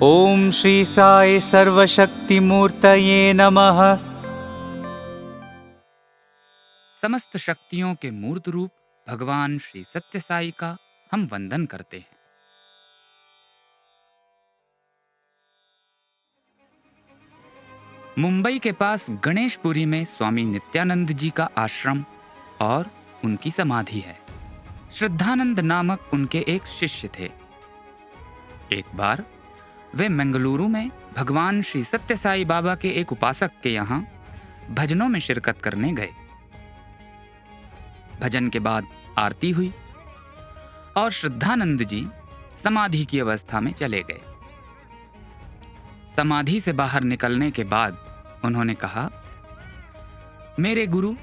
ओम श्री साई सर्वशक्ति मूर्तये नमः। समस्त शक्तियों के मूर्त रूप भगवान श्री सत्य साई का हम वंदन करते हैं। मुंबई के पास गणेशपुरी में स्वामी नित्यानंद जी का आश्रम और उनकी समाधि है। श्रद्धानंद नामक उनके एक शिष्य थे। एक बार वे मंगलुरु में भगवान श्री सत्य साई बाबा के एक उपासक के यहाँ भजनों में शिरकत करने गए। भजन के बाद आरती हुई और श्रद्धानंद जी समाधि की अवस्था में चले गए। समाधि से बाहर निकलने के बाद उन्होंने कहा, मेरे गुरु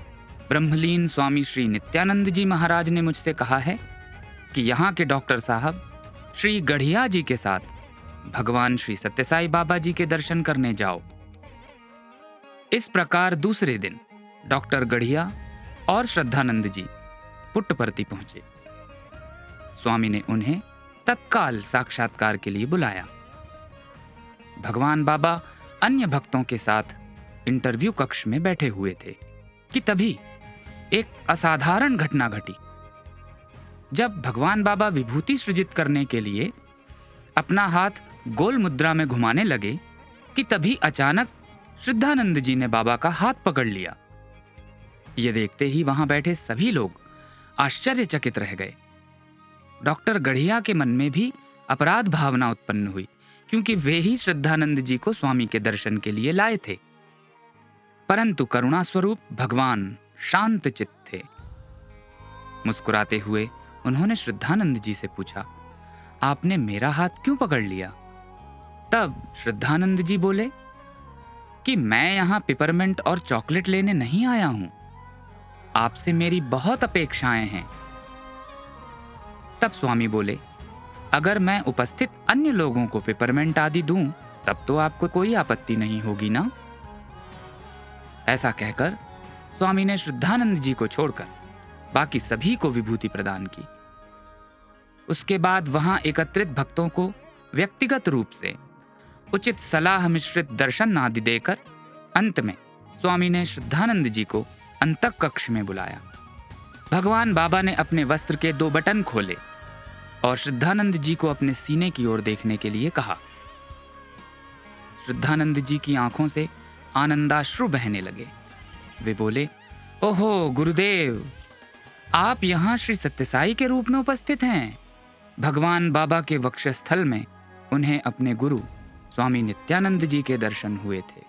ब्रह्मलीन स्वामी श्री नित्यानंद जी महाराज ने मुझसे कहा है कि यहाँ के डॉक्टर साहब श्री गढ़िया जी के साथ भगवान श्री सत्य साई बाबा जी के दर्शन करने जाओ। इस प्रकार दूसरे दिन डॉक्टर गढ़िया और श्रद्धानंद जी पुट्टपर्ती पहुंचे। स्वामी ने उन्हें तत्काल साक्षात्कार के लिए बुलाया। भगवान बाबा अन्य भक्तों के साथ इंटरव्यू कक्ष में बैठे हुए थे कि तभी एक असाधारण घटना घटी। जब भगवान बाबा विभूति सृजित करने के लिए अपना हाथ गोल मुद्रा में घुमाने लगे कि तभी अचानक श्रद्धानंद जी ने बाबा का हाथ पकड़ लिया। ये देखते ही वहां बैठे सभी लोग आश्चर्यचकित रह गए। डॉक्टर गढ़िया के मन में भी अपराध भावना उत्पन्न हुई, क्योंकि वे ही श्रद्धानंद जी को स्वामी के दर्शन के लिए लाए थे। परंतु करुणा स्वरूप भगवान शांत चित्त थे। मुस्कुराते हुए उन्होंने श्रद्धानंद जी से पूछा, आपने मेरा हाथ क्यों पकड़ लिया? तब श्रद्धानंद जी बोले कि मैं यहां पिपरमेंट और चॉकलेट लेने नहीं आया हूं, आपसे मेरी बहुत अपेक्षाएं हैं। तब स्वामी बोले, अगर मैं उपस्थित अन्य लोगों को पिपरमेंट आदि दूं तब तो आपको कोई आपत्ति नहीं होगी ना? ऐसा कहकर स्वामी ने श्रद्धानंद जी को छोड़कर बाकी सभी को विभूति प्रदान की। उसके बाद वहां एकत्रित भक्तों को व्यक्तिगत रूप से उचित सलाह मिश्रित दर्शन आदि देकर अंत में स्वामी ने श्रद्धानंद जी को अंतक कक्ष में बुलाया। भगवान बाबा ने अपने वस्त्र के 2 बटन खोले और श्रद्धानंद जी को अपने सीने की ओर देखने के लिए कहा। श्रद्धानंद जी की आंखों से आनंदाश्रु बहने लगे। वे बोले, ओहो गुरुदेव, आप यहाँ श्री सत्यसाई के रूप में उपस्थित हैं। भगवान बाबा के वक्षस्थल में उन्हें अपने गुरु स्वामी नित्यानंद जी के दर्शन हुए थे।